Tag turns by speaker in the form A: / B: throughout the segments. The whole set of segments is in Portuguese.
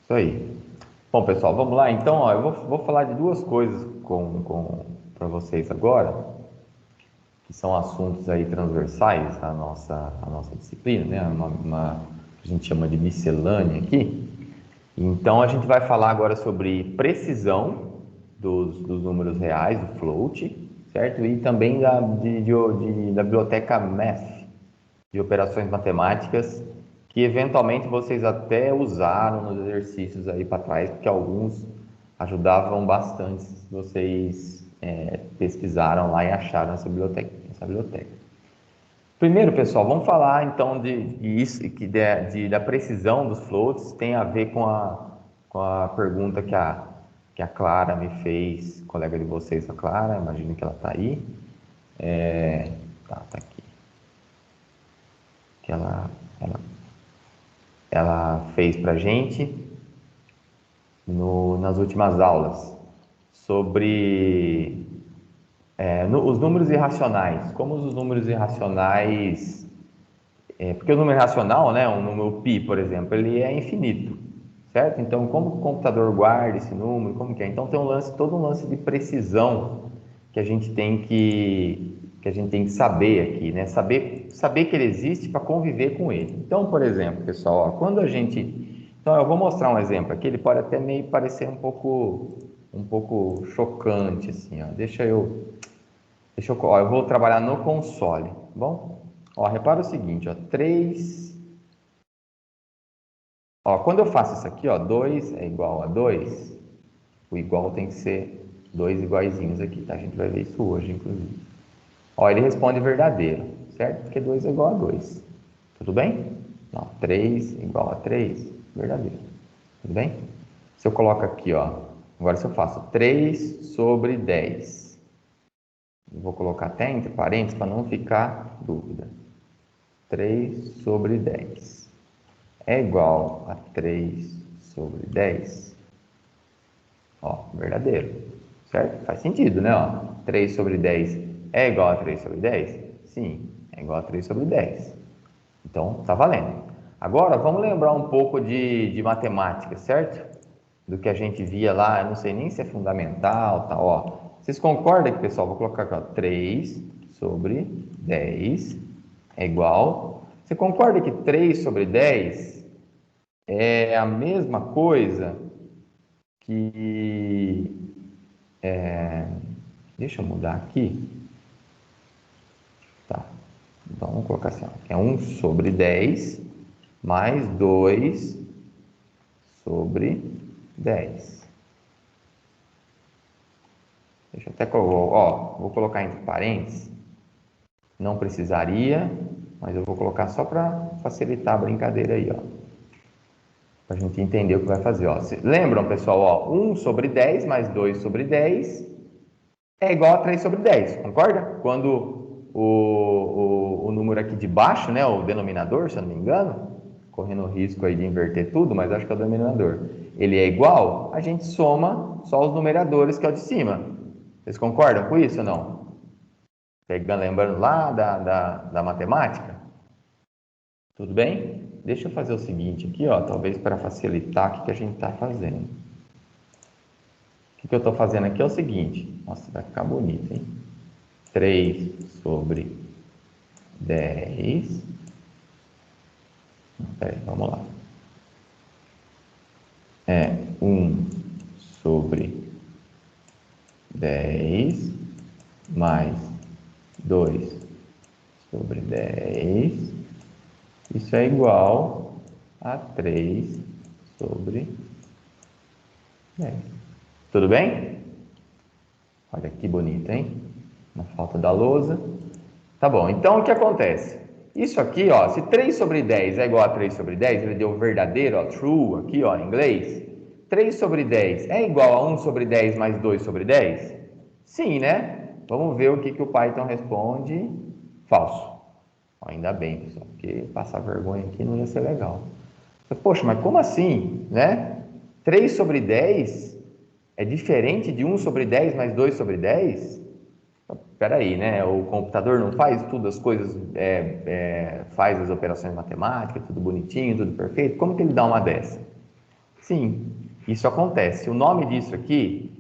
A: Isso aí. Bom, pessoal, vamos lá. Então, ó, eu vou falar de duas coisas para vocês agora, que são assuntos aí transversais à nossa disciplina, né? Que a gente chama de miscelânea aqui. Então, a gente vai falar agora sobre precisão dos números reais, do float, certo? E também da biblioteca Math, de operações matemáticas, que eventualmente vocês até usaram nos exercícios aí para trás, porque alguns ajudavam bastante se vocês pesquisaram lá e acharam essa biblioteca. Primeiro, pessoal, vamos falar então da precisão dos floats. Tem a ver com a pergunta que a Clara me fez, colega de vocês, a Clara, imagino que ela está aí. Tá aqui. Que ela fez para a gente nas últimas aulas sobre os números irracionais. Como os números irracionais... porque o número irracional, né, um número π, por exemplo, ele é infinito, certo? Então, como o computador guarda esse número, como que é? Então, tem todo um lance de precisão que a gente tem que saber aqui, né? Saber que ele existe para conviver com ele. Então, por exemplo, pessoal, ó, quando a gente... Então, eu vou mostrar um exemplo aqui, ele pode até meio parecer um pouco chocante, assim, ó. Ó, eu vou trabalhar no console, tá bom? Ó, repara o seguinte, ó, 3... Ó, quando eu faço isso aqui, ó, 2 é igual a 2, o igual tem que ser dois iguaizinhos aqui, tá? A gente vai ver isso hoje, inclusive. Ó, ele responde verdadeiro, certo? Porque 2 é igual a 2. Tudo bem? Não, 3 igual a 3, verdadeiro. Tudo bem? Se eu coloco aqui, ó, agora se eu faço 3 sobre 10, eu vou colocar até entre parênteses para não ficar dúvida. 3 sobre 10 é igual a 3 sobre 10. Ó, verdadeiro, certo? Faz sentido, né? Ó, 3 sobre 10 é igual a 3 sobre 10? Sim, é igual a 3 sobre 10. Então, tá valendo. Agora, vamos lembrar um pouco de matemática, certo? Do que a gente via lá, eu não sei nem se é fundamental, tá? Ó, vocês concordam que, pessoal, vou colocar aqui, ó, 3 sobre 10 é igual... Você concorda que 3 sobre 10 é a mesma coisa que... Deixa eu mudar aqui. Tá. Então, vamos colocar assim, ó, é 1 sobre 10 mais 2 sobre 10. Deixa eu até colocar, ó, vou colocar entre parênteses. Não precisaria, mas eu vou colocar só para facilitar a brincadeira aí, ó. Para a gente entender o que vai fazer, ó. Lembram, pessoal, ó, 1 sobre 10 mais 2 sobre 10 é igual a 3 sobre 10, concorda? Quando o número aqui de baixo, né, o denominador, se eu não me engano, correndo o risco aí de inverter tudo, mas acho que é o denominador, ele é igual, a gente soma só os numeradores, que é o de cima. Vocês concordam com isso ou não? Lembrando lá da matemática? Tudo bem? Deixa eu fazer o seguinte aqui, ó, talvez para facilitar o que a gente está fazendo. O que eu estou fazendo aqui é o seguinte, nossa, vai ficar bonito, hein? 3 sobre 10. Peraí, vamos lá. 1 sobre 10 mais 2 sobre 10. Isso é igual a 3 sobre 10. Tudo bem? Olha que bonito, hein? Na falta da lousa. Tá bom, então o que acontece? Isso aqui, ó, se 3 sobre 10 é igual a 3 sobre 10, ele deu verdadeiro, ó, true, aqui, ó, em inglês. 3 sobre 10 é igual a 1 sobre 10 mais 2 sobre 10? Sim, né? Vamos ver o que o Python responde. Falso. Ó, ainda bem, pessoal, porque passar vergonha aqui não ia ser legal. Poxa, mas como assim, né? 3 sobre 10 é diferente de 1 sobre 10 mais 2 sobre 10? Espera aí, né? O computador não faz tudo as coisas, faz as operações matemáticas, tudo bonitinho, tudo perfeito. Como que ele dá uma dessa? Sim, isso acontece. O nome disso aqui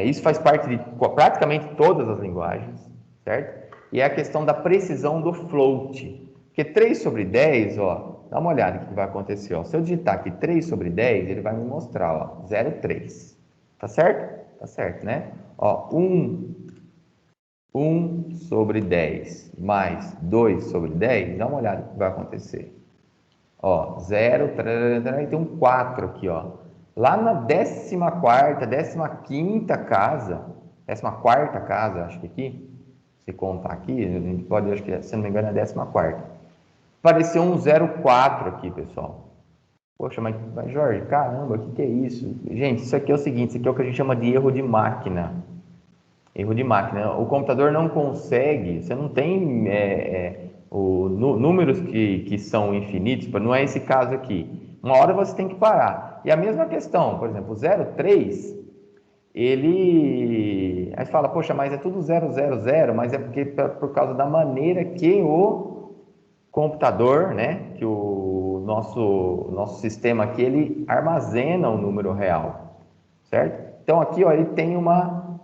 A: isso faz parte de praticamente todas as linguagens, certo? E é a questão da precisão do float. Porque 3 sobre 10, ó, dá uma olhada no que vai acontecer. Ó. Se eu digitar aqui 3 sobre 10, ele vai me mostrar, ó, 0,3. Tá certo? Tá certo, né? Ó, 1 sobre 10 mais 2 sobre 10, dá uma olhada no que vai acontecer. Ó, 0, e tem um 4 aqui, ó. Lá na 14ª, 15ª casa, 14ª casa, acho que aqui, se contar aqui, a gente pode, acho que, se não me engano, é a 14ª. Apareceu um 0,4 aqui, pessoal. Poxa, mas Jorge, caramba, o que é isso? Gente, isso aqui é o seguinte, isso aqui é o que a gente chama de erro de máquina. Erro de máquina. O computador não consegue, você não tem números que são infinitos, não é esse caso aqui. Uma hora você tem que parar. E a mesma questão, por exemplo, o 0,3, aí você fala, poxa, mas é tudo 000, mas é porque por causa da maneira que o computador, né, que o nosso sistema aqui, ele armazena o número real, certo? Então aqui, ó, ele tem uma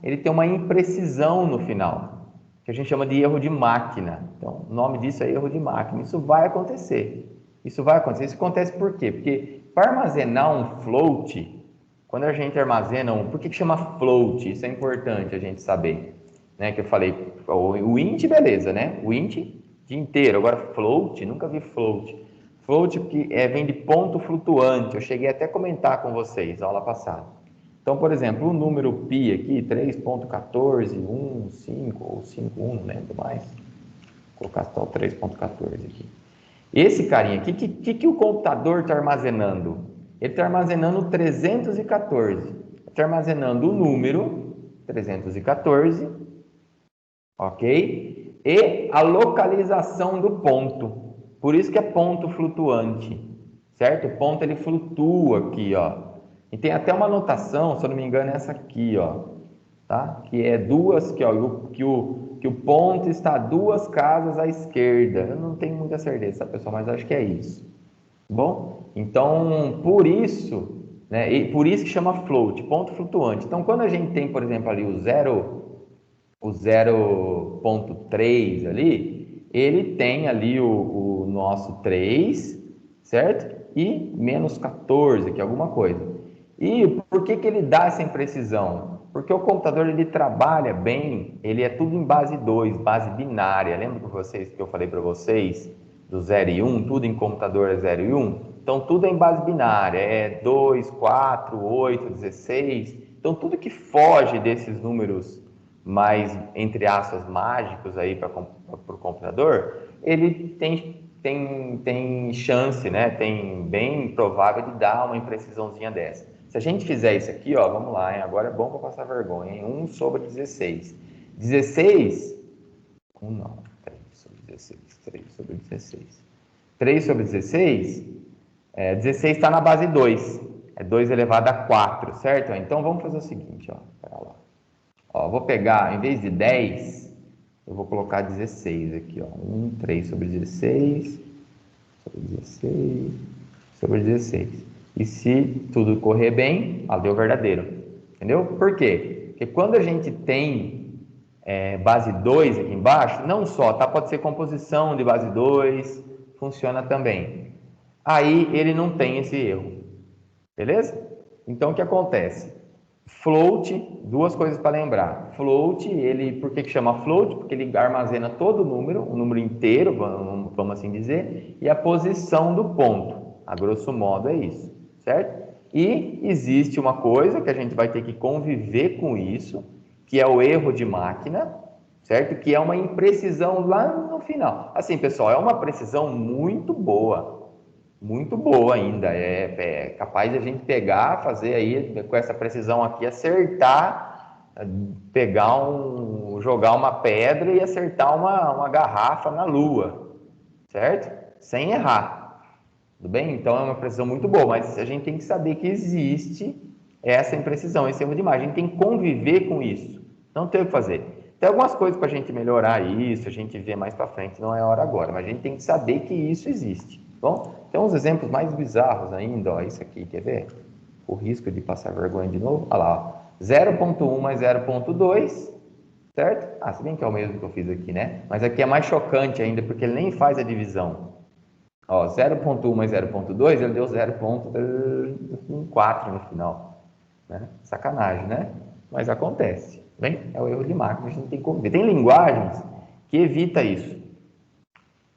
A: imprecisão no final, que a gente chama de erro de máquina. Então, o nome disso é erro de máquina. Isso vai acontecer. Isso acontece por quê? Porque para armazenar um float, quando a gente armazena por que chama float? Isso é importante a gente saber, né? Que eu falei, o int, beleza, né? O int dia inteiro. Agora float, nunca vi float. Float porque vem de ponto flutuante. Eu cheguei até a comentar com vocês na aula passada. Então, por exemplo, o número π aqui, 3.1415 ou 51, não lembro mais. Vou colocar só o 3.14 aqui. Esse carinha aqui, que o computador está armazenando? Ele está armazenando 314. Está armazenando o número 314, ok? E a localização do ponto. Por isso que é ponto flutuante, certo? O ponto ele flutua aqui, ó. E tem até uma anotação, se eu não me engano, é essa aqui, ó, tá? Que é que o ponto está 2 casas à esquerda. Eu não tenho muita certeza, tá, pessoal, mas acho que é isso. Bom, então por isso, né? E por isso que chama float, ponto flutuante. Então, quando a gente tem, por exemplo, ali o 0.3 ali, ele tem ali o nosso 3, certo? E menos 14, que é alguma coisa. E por que ele dá essa imprecisão? Porque o computador ele trabalha bem, ele é tudo em base 2, base binária. Lembra que eu falei para vocês do 0 e 1? Tudo em computador é 0 e 1? Então tudo é em base binária, é 2, 4, 8, 16. Então tudo que foge desses números mais, entre aspas, mágicos aí para o computador, ele tem chance, né? Tem bem provável de dar uma imprecisãozinha dessa. Se a gente fizer isso aqui, ó, vamos lá, hein? Agora é bom para passar vergonha, hein? 1 sobre 16. 16, 1 não, 3 sobre 16, 3 sobre 16. 3 sobre 16, 16 está na base 2, é 2 elevado a 4, certo? Então vamos fazer o seguinte, ó, para lá. Ó, vou pegar, em vez de 10, eu vou colocar 16 aqui, ó. 3 sobre 16, sobre 16, sobre 16. E se tudo correr bem, deu verdadeiro. Entendeu? Por quê? Porque quando a gente tem base 2 aqui embaixo, não só, tá? Pode ser composição de base 2, funciona também. Aí ele não tem esse erro. Beleza? Então o que acontece? Float, duas coisas para lembrar. Float, por que chama float? Porque ele armazena todo o número inteiro, vamos assim dizer, e a posição do ponto. A grosso modo é isso, certo? E existe uma coisa que a gente vai ter que conviver com isso, que é o erro de máquina, certo? Que é uma imprecisão lá no final. Assim, pessoal, é uma precisão muito boa ainda. É capaz de a gente pegar, fazer aí com essa precisão aqui, acertar, jogar uma pedra e acertar uma garrafa na Lua, certo? Sem errar. Tudo bem? Então é uma precisão muito boa, mas a gente tem que saber que existe essa imprecisão, esse erro de imagem. A gente tem que conviver com isso. Não tem o que fazer. Tem algumas coisas para a gente melhorar isso, a gente vê mais para frente, não é hora agora, mas a gente tem que saber que isso existe. Bom, tem uns exemplos mais bizarros ainda, ó, isso aqui, quer ver? O risco de passar vergonha de novo, olha lá, ó, 0,1 mais 0,2, certo? Ah, se bem que é o mesmo que eu fiz aqui, né? Mas aqui é mais chocante ainda, porque ele nem faz a divisão. Ó, 0,1 mais 0,2, ele deu 0,14 no final, né? Sacanagem, né? Mas acontece, bem? É o erro de máquina, a gente não tem como ver. Tem linguagens que evita isso.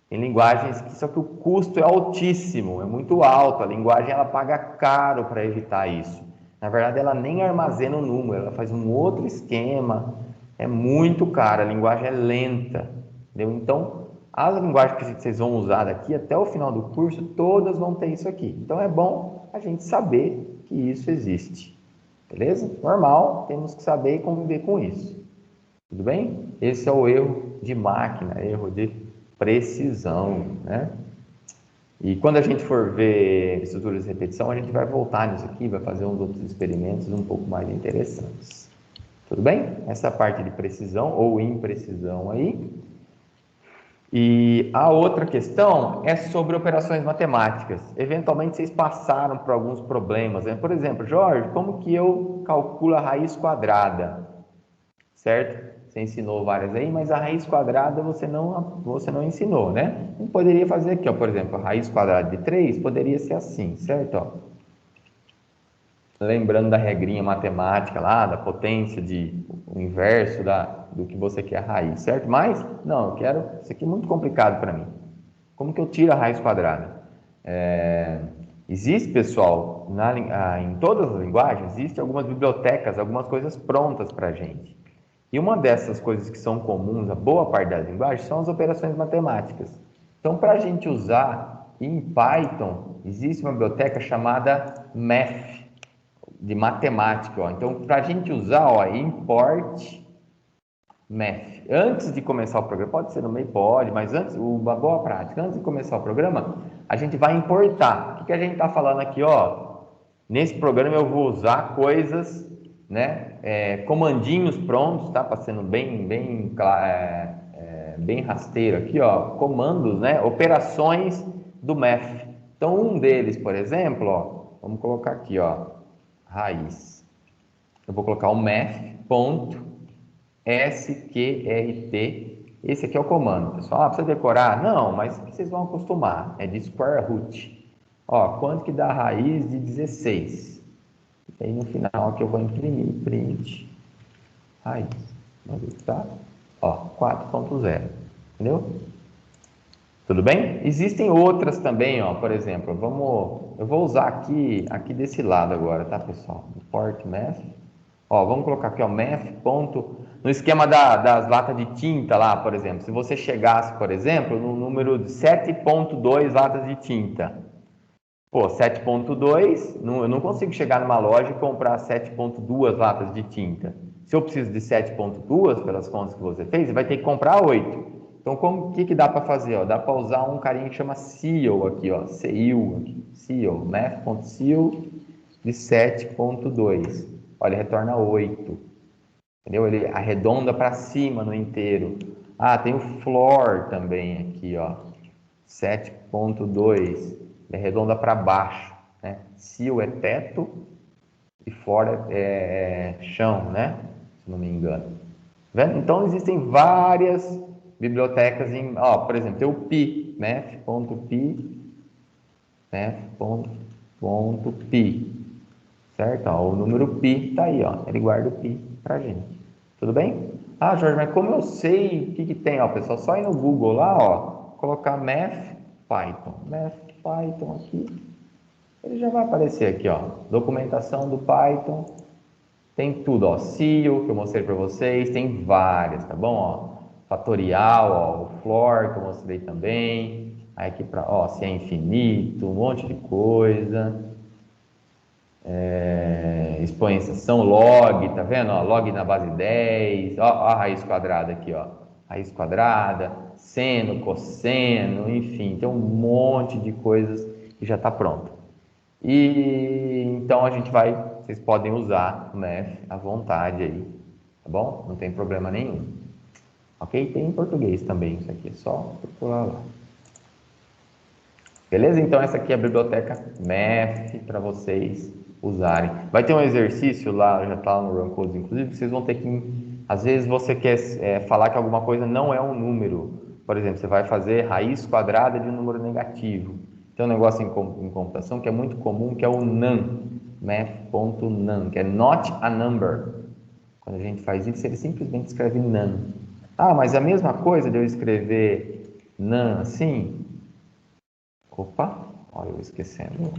A: Tem linguagens que só que o custo é altíssimo, é muito alto. A linguagem ela paga caro para evitar isso. Na verdade, ela nem armazena o número, ela faz um outro esquema. É muito caro, a linguagem é lenta, entendeu? Então, as linguagens que vocês vão usar daqui até o final do curso, todas vão ter isso aqui. Então, é bom a gente saber que isso existe, beleza? Normal, temos que saber conviver com isso. Tudo bem? Esse é o erro de máquina, erro de precisão, né? E quando a gente for ver estruturas de repetição, a gente vai voltar nisso aqui, vai fazer uns outros experimentos um pouco mais interessantes. Tudo bem? Essa parte de precisão ou imprecisão aí. E a outra questão é sobre operações matemáticas. Eventualmente vocês passaram por alguns problemas, né? Por exemplo, Jorge, como que eu calculo a raiz quadrada? Certo? Você ensinou várias aí, mas a raiz quadrada você não ensinou, né? A gente poderia fazer aqui, ó, por exemplo, a raiz quadrada de 3 poderia ser assim, certo? Ó, lembrando da regrinha matemática lá, da potência o inverso do que você quer a raiz, certo? Mas, não, eu quero, isso aqui é muito complicado para mim. Como que eu tiro a raiz quadrada? Existe, pessoal, em todas as linguagens, existem algumas bibliotecas, algumas coisas prontas para a gente. E uma dessas coisas que são comuns a boa parte das linguagens são as operações matemáticas. Então, para a gente usar em Python, existe uma biblioteca chamada Math, de matemática. Ó. Então, para a gente usar, ó, import Math. Antes de começar o programa, pode ser no meio, pode, mas antes, uma boa prática, antes de começar o programa, a gente vai importar. O que a gente está falando aqui, ó? Nesse programa eu vou usar coisas, né? Comandinhos prontos, tá? Passando bem rasteiro aqui, ó. Comandos, né? Operações do Math. Então, um deles, por exemplo, ó, vamos colocar aqui, ó, raiz. Eu vou colocar o math.sqrt. Esse aqui é o comando, pessoal. Ah, precisa decorar? Não, mas vocês vão acostumar. É de square root. Ó, quanto que dá a raiz de 16? E aí no final aqui eu vou imprimir, print, raiz. Vamos ver, tá? Ó, 4.0. Entendeu? Tudo bem? Existem outras também, ó, por exemplo, eu vou usar aqui desse lado agora, tá, pessoal? Import math. Ó, vamos colocar aqui, ó, math. No esquema das latas de tinta lá, por exemplo, se você chegasse, por exemplo, no número de 7.2 latas de tinta, pô, 7.2, eu não consigo chegar numa loja e comprar 7.2 latas de tinta. Se eu preciso de 7.2, pelas contas que você fez, você vai ter que comprar 8. Então, o que dá para fazer? Ó? Dá para usar um carinha que chama seal aqui, ó, seal, aqui, seal, math.seal de 7.2. Olha, ele retorna 8. Entendeu? Ele arredonda para cima no inteiro. Ah, tem o floor também aqui, ó, 7.2. Ele arredonda para baixo, né? Seal é teto e floor é chão, né? Se não me engano. Vendo? Então existem várias bibliotecas ó, por exemplo, tem o pi, math.pi, math.pi, certo? Ó, o número pi está aí, ó, ele guarda o pi para a gente. Tudo bem? Ah, Jorge, mas como eu sei o que tem, ó, pessoal? Só ir no Google lá, ó, colocar math Python aqui, ele já vai aparecer aqui, ó, documentação do Python, tem tudo, ó, seal, que eu mostrei para vocês, tem várias, tá bom? Ó, fatorial, ó, o floor, que eu mostrei também, aí aqui para, ó, se é infinito, um monte de coisa, exponenciação, log, tá vendo? Ó, log na base 10, ó, a raiz quadrada aqui, ó, raiz quadrada, seno, cosseno, enfim, tem um monte de coisas que já está pronto. E então vocês podem usar o Math à vontade aí, tá bom? Não tem problema nenhum. Ok? Tem em português também isso aqui, é só procurar lá. Beleza? Então essa aqui é a biblioteca Math para vocês usarem. Vai ter um exercício lá, já está no Run Codes, inclusive, que vocês vão ter que, às vezes você quer falar que alguma coisa não é um número. Por exemplo, você vai fazer raiz quadrada de um número negativo. Tem um negócio em computação que é muito comum, que é o num, math.num, que é not a number. Quando a gente faz isso, ele simplesmente escreve none. Ah, mas a mesma coisa de eu escrever none assim? Opa, olha eu esquecendo.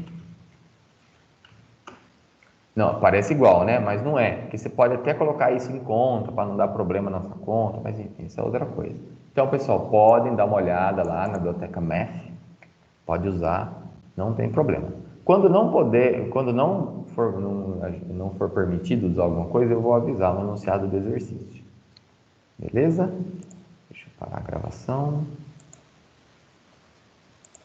A: Não, parece igual, né? Mas não é. Porque você pode até colocar isso em conta para não dar problema na sua conta, mas enfim, isso é outra coisa. Então, pessoal, podem dar uma olhada lá na biblioteca Math, pode usar, não tem problema. Quando não for permitido usar alguma coisa, eu vou avisar no anunciado do exercício. Beleza? Deixa eu parar a gravação.